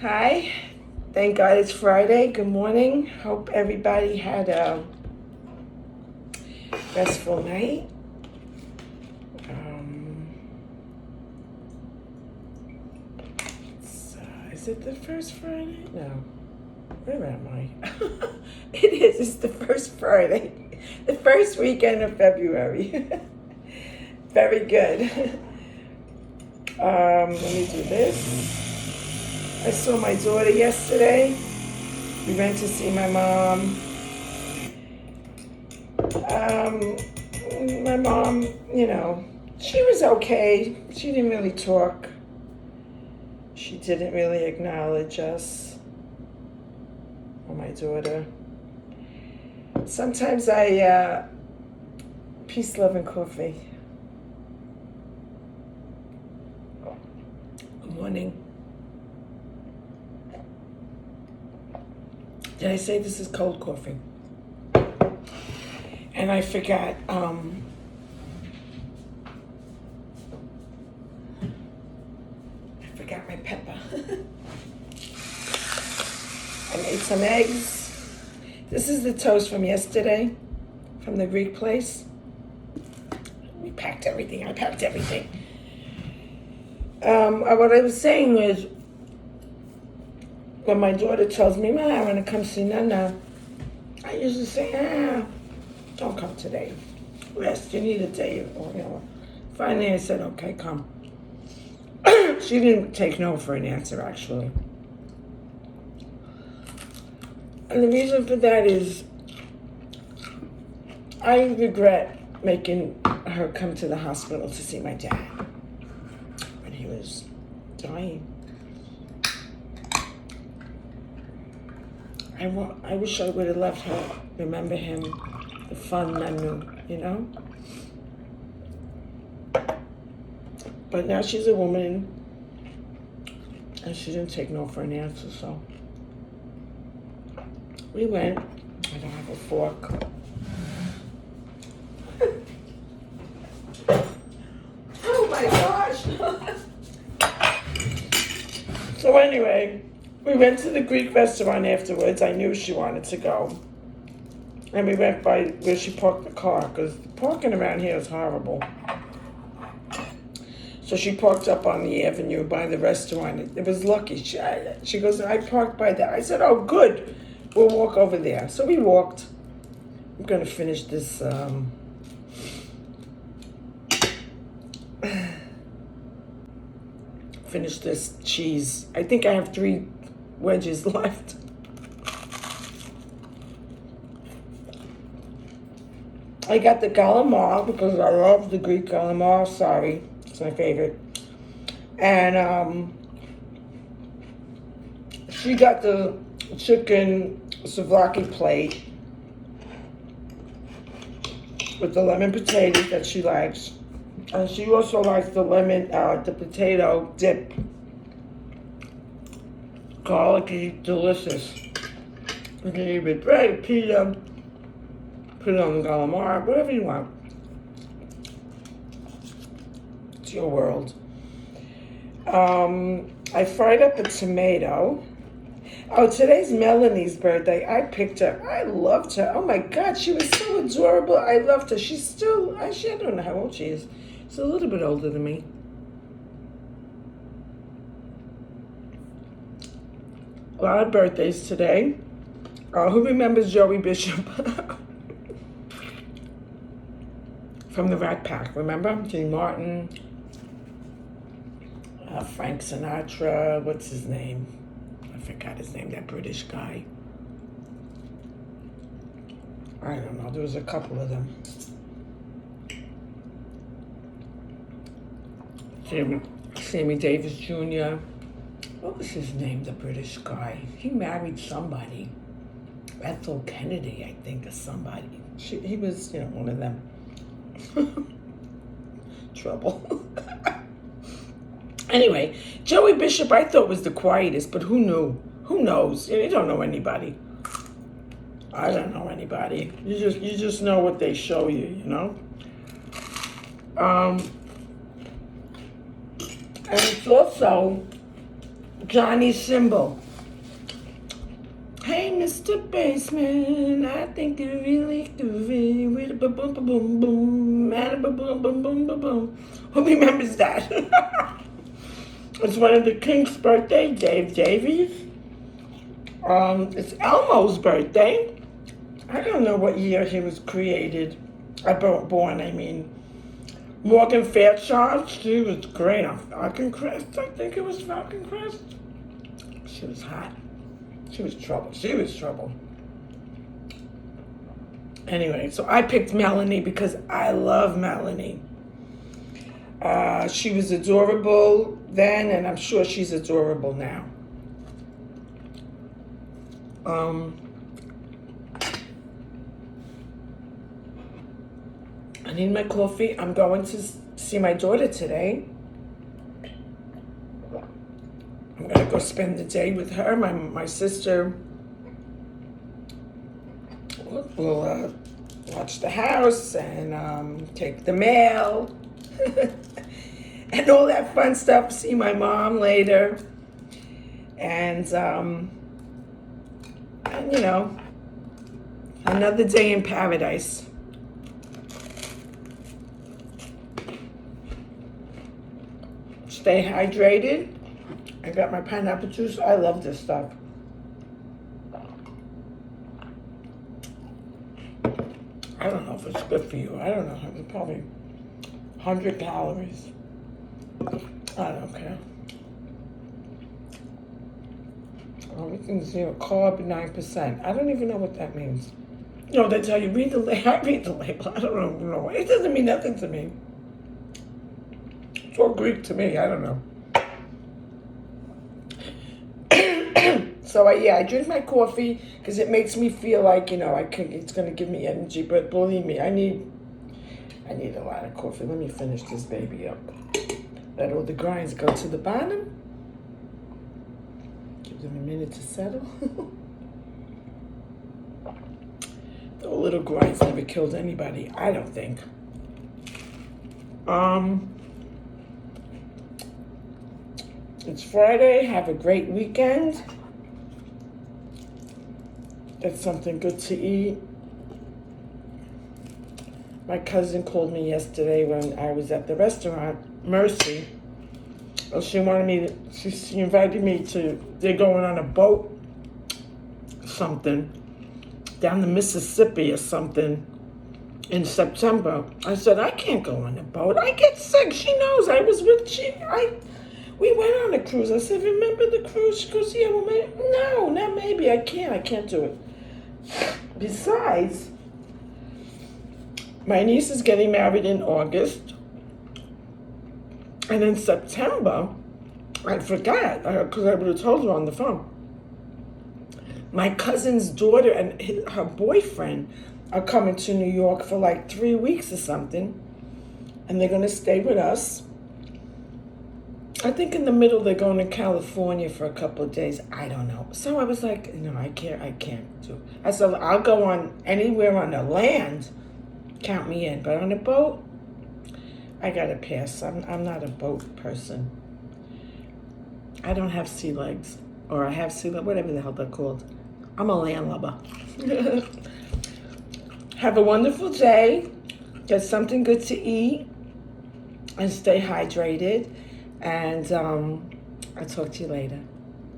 Hi, thank God it's Friday. Good morning. Hope everybody had a restful night. Is it the first Friday? No. Where am I? It is. It's the first Friday. The first weekend of February. Very good. Let me do this. I saw my daughter yesterday. We went to see my mom. My mom, she was okay. She didn't really talk. She didn't really acknowledge us or my daughter. Sometimes peace, love, and coffee. Good morning. Did I say this is cold coffee? And I forgot, I forgot my pepper. I made some eggs. This is the toast from yesterday, from the Greek place. I packed everything. What I was saying was, when my daughter tells me, "Ma, I want to come see Nana," I usually say, "Don't come today. Rest. You need a day." Finally, I said, "Okay, come." She didn't take no for an answer, actually. And the reason for that is I regret making her come to the hospital to see my dad when he was dying. I wish I would have let her remember him, the fun Nanu, But now she's a woman, and she didn't take no for an answer, so we went. I don't have a fork. Oh my gosh! So anyway, we went to the Greek restaurant afterwards. I knew she wanted to go. And we went by where she parked the car, because parking around here is horrible. So she parked up on the avenue by the restaurant. It was lucky. She goes, "I parked by there." I said, "Oh, good. We'll walk over there." So we walked. I'm going to finish this cheese. I think I have 3 wedges left. I got the calamari because I love the Greek calamari. Sorry, it's my favorite. And she got the chicken souvlaki plate with the lemon potatoes that she likes. And she also likes the the potato dip. Garlicky, delicious. You can eat with bread, pita, put it on the calamari, whatever you want. It's your world. I fried up a tomato. Oh, today's Melanie's birthday. I picked her. I loved her. Oh my God, she was so adorable. I loved her. She's still, I don't know how old she is. She's a little bit older than me. A lot of birthdays today. Who remembers Joey Bishop? From the Rat Pack, remember? Dean Martin, Frank Sinatra, what's his name? I forgot his name, that British guy. I don't know, there was a couple of them. Sammy Davis Jr. What was his name, the British guy? He married somebody. Ethel Kennedy, I think, or somebody. He was, one of them. Trouble. Anyway, Joey Bishop I thought was the quietest, but who knew? Who knows? You don't know anybody. I don't know anybody. You just know what they show you, And it's also Johnny Symbol. Hey, Mr. Baseman, I think you really with a boom boom boom boom, and a boom boom boom boom boom boom. Who remembers that? It's one of the King's birthday, Dave Davies. It's Elmo's birthday. I don't know what year he was created. Born, I mean. Morgan Fairchild, she was great on Falcon Crest. I think it was Falcon Crest. She was hot. She was trouble. She was trouble. Anyway, so I picked Melanie because I love Melanie. She was adorable then, and I'm sure she's adorable now. I need my coffee. I'm going to see my daughter today. I'm going to go spend the day with her. My sister will watch the house and take the mail and all that fun stuff. See my mom later. And you know, another day in paradise. Stay hydrated. I got my pineapple juice. I love this stuff. I don't know if it's good for you. I don't know. It's probably 100 calories. I don't care. Everything's 0 carb, 9%. I don't even know what that means. You know, they tell you, read the label. I read the label. I don't know. It doesn't mean nothing to me. It's all Greek to me. I don't know. So I drink my coffee because it makes me feel like, you know, it's going to give me energy. But believe me, I need a lot of coffee. Let me finish this baby up. Let all the grinds go to the bottom. Give them a minute to settle. The little grinds never killed anybody, I don't think. It's Friday. Have a great weekend. Get something good to eat. My cousin called me yesterday when I was at the restaurant, Mercy. Well, she wanted me to, she invited me to, they're going on a boat, something, down the Mississippi or something in September. I said, I can't go on a boat. I get sick. She knows. I was with, we went on a cruise. I said, remember the cruise? She goes, yeah, well, maybe. No, not maybe. I can't do it. Besides, my niece is getting married in August. And in September, I forgot, because I would have told her on the phone. My cousin's daughter and her boyfriend are coming to New York for like 3 weeks or something. And they're going to stay with us. I think in the middle they're going to California for a couple of days. I don't know. So I was like, no, I can't do it. I said, I'll go on anywhere on the land. Count me in. But on a boat, I got to pass. I'm not a boat person. I don't have sea legs. Or I have sea legs, whatever the hell they're called. I'm a landlubber. Have a wonderful day. Get something good to eat. And stay hydrated. And I'll talk to you later.